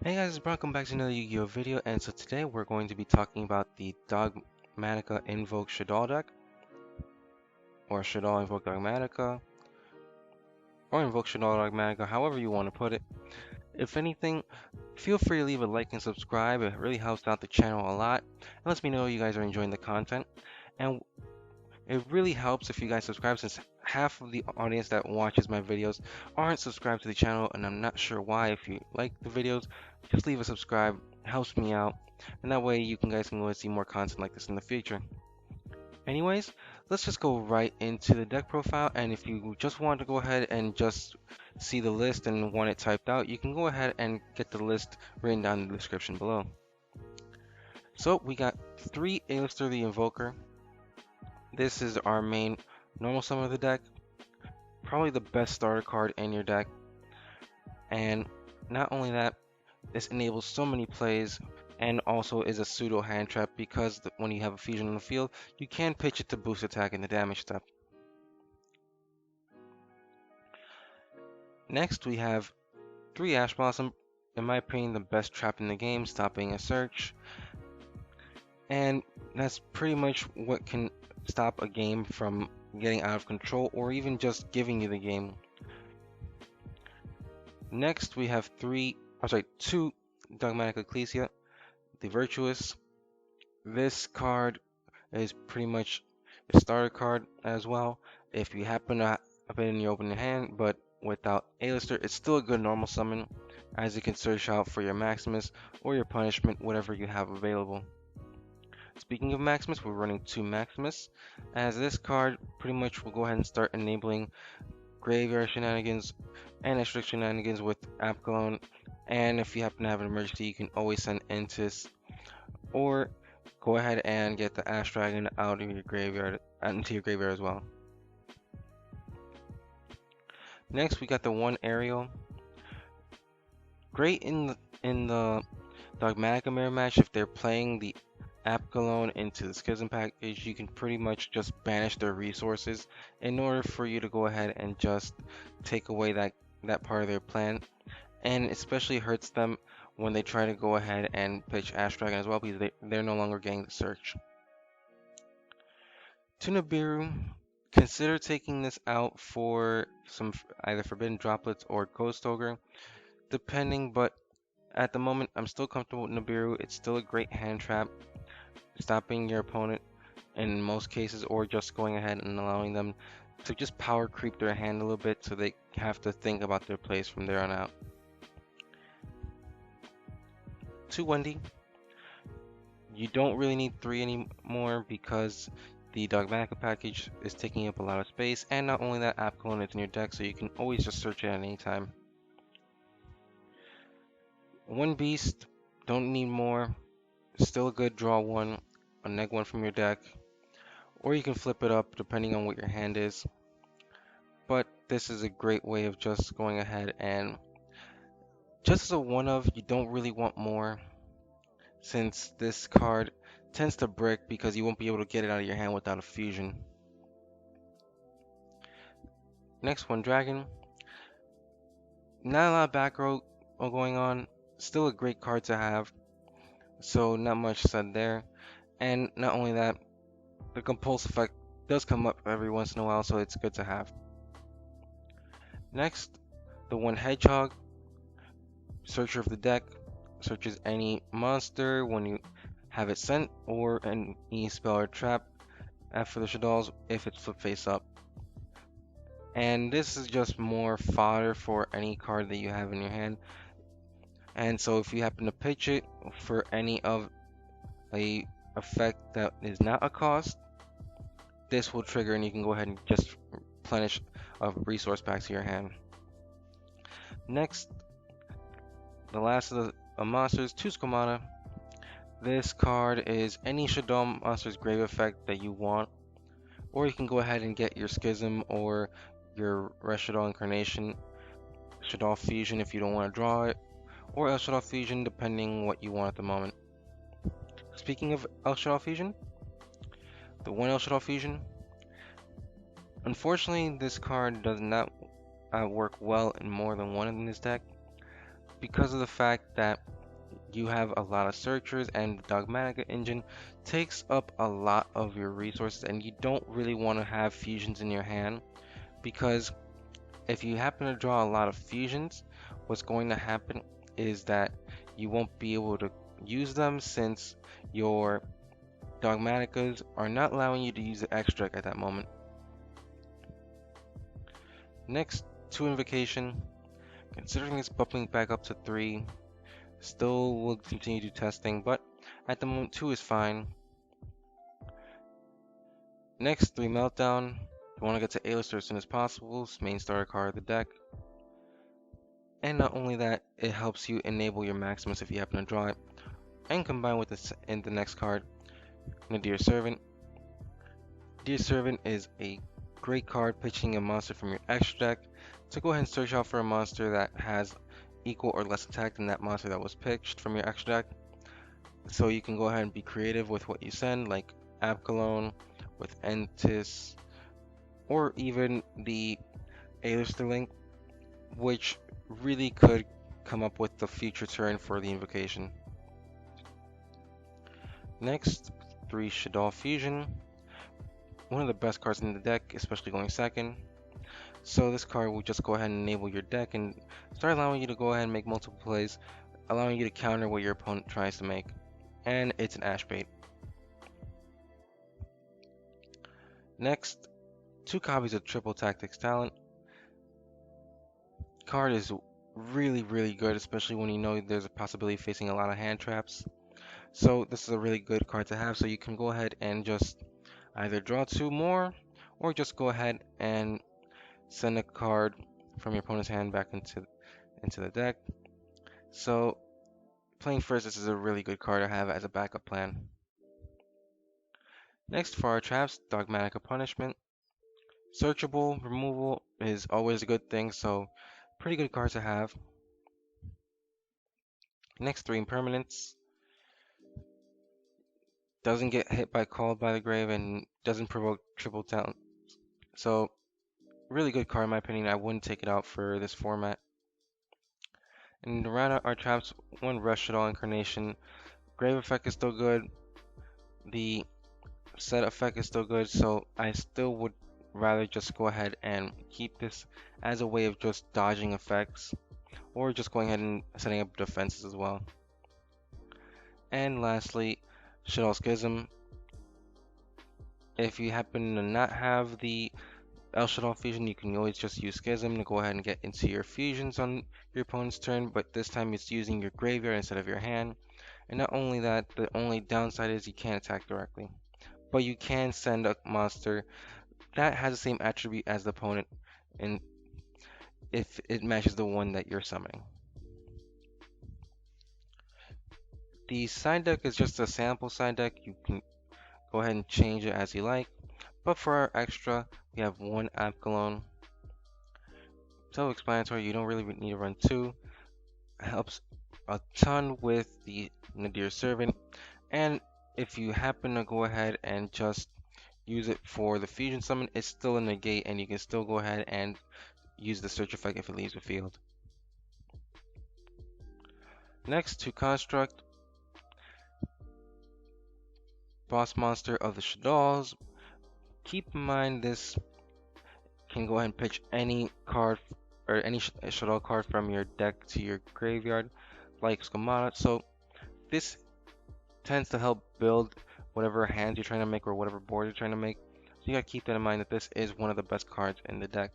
Hey guys, welcome back to another Yu-Gi-Oh video, and so today we're going to be talking about the Dogmatika Invoked Shaddoll deck, or Shaddoll Invoked Dogmatika, or Invoked Shaddoll Dogmatika, however you want to put it. If anything, feel free to leave a like and subscribe, it really helps out the channel a lot, and lets me know you guys are enjoying the content, and it really helps if you guys subscribe since half of the audience that watches my videos aren't subscribed to the channel, and I'm not sure why. If you like the videos, just leave a subscribe, it helps me out, and that way you guys can go and see more content like this in the future. Anyways, let's just go right into the deck profile, and if you just want to go ahead and just see the list and want it typed out, you can go ahead and get the list written down in the description below. So we got 3 Aleister the Invoker. This is our main normal summon of the deck, probably the best starter card in your deck, and not only that, this enables so many plays and also is a pseudo hand trap because when you have a fusion on the field, you can pitch it to boost attack in the damage step. Next we have 3 Ash Blossom, in my opinion the best trap in the game, stopping a search, and that's pretty much what can stop a game from getting out of control or even just giving you the game. Next we have 2 Dogmatika Ecclesia, the Virtuous. This card is pretty much a starter card as well if you happen to have it in your opening hand, but without Aleister it's still a good normal summon as you can search out for your Maximus or your Punishment, whatever you have available. Speaking of Maximus, we're running 2 Maximus, as this card pretty much will go ahead and start enabling graveyard shenanigans and extra shenanigans with Apkallone, and if you happen to have an emergency you can always send Intis or go ahead and get the Ash Dragon out of your graveyard into your graveyard as well. Next we got the 1 Ariel. Great in the Dogmatika mirror match if they're playing the Apkallone into the Schism package. You can pretty much just banish their resources in order for you to go ahead and just take away that part of their plan, and especially hurts them when they try to go ahead and pitch Ash Dragon as well because they're no longer getting the search. To Nibiru, consider taking this out for some either Forbidden Droplets or Ghost Ogre, depending, but at the moment I'm still comfortable with Nibiru. It's still a great hand trap, stopping your opponent in most cases, or just going ahead and allowing them to just power creep their hand a little bit so they have to think about their plays from there on out. To Wendi, you don't really need 3 anymore because the Dogmatika package is taking up a lot of space, and not only that, Apkallone is in your deck so you can always just search it at any time. 1 Beast, don't need more, still a good draw 1, a neg 1 from your deck, or you can flip it up depending on what your hand is. But this is a great way of just going ahead and just as a one of, you don't really want more since this card tends to brick because you won't be able to get it out of your hand without a fusion. Next one, Dragon. Not a lot of back row going on, still a great card to have, so not much said there. And not only that, the compulse effect does come up every once in a while, so it's good to have. Next, the 1 Hedgehog, searcher of the deck, searches any monster when you have it sent or any spell or trap after the Shaddolls if it's flip face up. And this is just more fodder for any card that you have in your hand. And so if you happen to pitch it for any of a effect that is not a cost, this will trigger and you can go ahead and just replenish a resource back to your hand. Next, the last of the monsters, 2 Squamata. This card is any Shaddoll monster's grave effect that you want, or you can go ahead and get your Schism or your Reeshaddoll Incarnation, Shaddoll Fusion if you don't want to draw it, or Naelshaddoll Fusion depending what you want at the moment. Speaking of Naelshaddoll Fusion, the 1 Naelshaddoll Fusion, unfortunately this card does not work well in more than one in this deck because of the fact that you have a lot of searchers, and the Dogmatika engine takes up a lot of your resources, and you don't really want to have fusions in your hand, because if you happen to draw a lot of fusions, what's going to happen is that you won't be able to use them, since your Dogmatikas are not allowing you to use the extract at that moment. Next, 2 Invocation. Considering it's bumping back up to 3, still will continue to do testing, but at the moment 2 is fine. Next, 3 Meltdown. You want to get to Aleister as soon as possible, it's main starter card of the deck. And not only that, it helps you enable your Maximus if you happen to draw it. And combined with this in the next card, Nadir Servant. Nadir Servant is a great card pitching a monster from your extra deck to go ahead and search out for a monster that has equal or less attack than that monster that was pitched from your extra deck. So you can go ahead and be creative with what you send, like Apkallone, with Entis, or even the Aleister link, which really could come up with the future turn for the Invocation. Next, 3 Shaddoll Fusion. One of the best cards in the deck, especially going second. So this card will just go ahead and enable your deck and start allowing you to go ahead and make multiple plays, allowing you to counter what your opponent tries to make. And it's an Ash bait. Next, 2 copies of Triple Tactics Talent. Card is really good, especially when you know there's a possibility of facing a lot of hand traps. So this is a really good card to have, so you can go ahead and just either draw 2 more, or just go ahead and send a card from your opponent's hand back into the deck. So playing first, this is a really good card to have as a backup plan. Next, for our traps, Dogmatika Punishment. Searchable removal is always a good thing, so pretty good card to have. Next, 3 Impermanence. Doesn't get hit by Called by the Grave and doesn't provoke triple talent. So really good card in my opinion. I wouldn't take it out for this format. And to round out our traps, 1 Reeshaddoll Incarnation. Grave effect is still good. The set effect is still good, so I still would rather just go ahead and keep this as a way of just dodging effects, or just going ahead and setting up defenses as well. And lastly, Shaddoll Schism. If you happen to not have the Naelshaddoll Fusion, you can always just use Schism to go ahead and get into your fusions on your opponent's turn, but this time it's using your graveyard instead of your hand. And not only that, the only downside is you can't attack directly, but you can send a monster that has the same attribute as the opponent, and if it matches the one that you're summoning. The side deck is just a sample side deck. You can go ahead and change it as you like, but for our extra, we have 1 Apkallone. Self-explanatory, you don't really need to run 2. It helps a ton with the Nadir Servant, and if you happen to go ahead and just use it for the fusion summon, it's still a negate, and you can still go ahead and use the search effect if it leaves the field. Next, 2 Construct. Boss monster of the Shaddolls. Keep in mind this can go ahead and pitch any card or any Shaddoll card from your deck to your graveyard, like Squamata. So this tends to help build whatever hands you're trying to make or whatever board you're trying to make. So you gotta keep that in mind, that this is one of the best cards in the deck.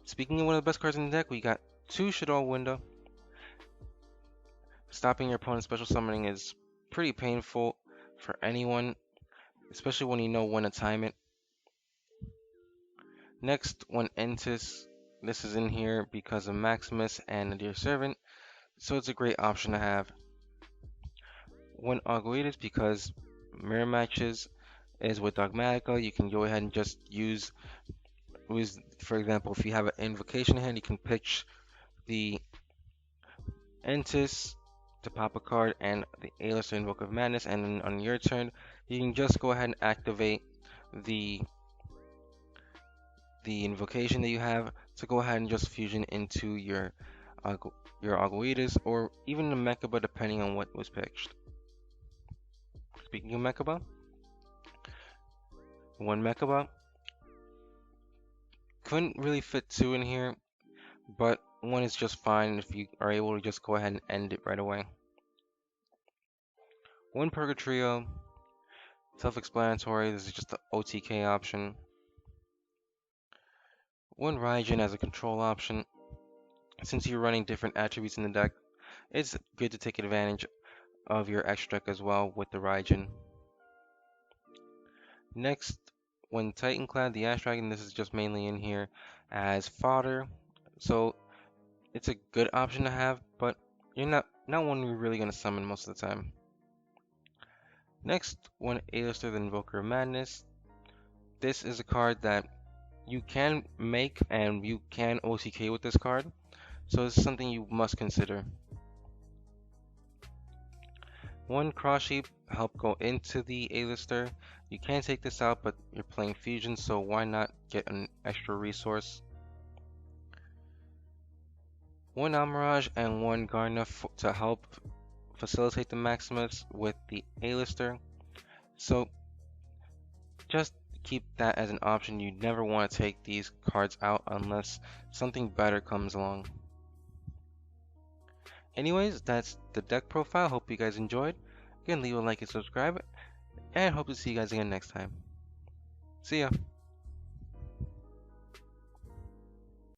Speaking of one of the best cards in the deck, we got 2 Shaddoll Winda. Stopping your opponent's special summoning is pretty painful for anyone, especially when you know when to time it. Next, 1 Entis. This is in here because of Maximus and Nadir Servant, so it's a great option to have. 1 Augoeides because mirror matches is with Dogmatika. You can go ahead and just use, for example, if you have an Invocation hand, you can pitch the Entis to pop a card and the Aleister Invoker Madness, and then on your turn, you can just go ahead and activate the Invocation that you have to go ahead and just fusion into your your Augoeides, or even the Mechaba depending on what was picked. Speaking of Mechaba, one Mechaba couldn't really fit two in here, but one is just fine if you are able to just go ahead and end it right away. One Purgatrio, self-explanatory, this is just the OTK option. One Raidjin as a control option. Since you're running different attributes in the deck, it's good to take advantage of your extra deck as well with the Raidjin. Next, one Titanclad, the Ash Dragon, this is just mainly in here as fodder. So it's a good option to have, but you're not one you're really going to summon most of the time. Next, one Aleister the Invoker of Madness. This is a card that you can make and you can OTK with this card, so it's something you must consider. One Cross Sheep, help go into the Aleister. You can take this out, but you're playing Fusion, so why not get an extra resource? One Almiraj and one Garna to help facilitate the Maximus with the Aleister. So just keep that as an option. You never want to take these cards out unless something better comes along. Anyways, that's the deck profile. Hope you guys enjoyed. Again, leave a like and subscribe, and hope to see you guys again next time. See ya.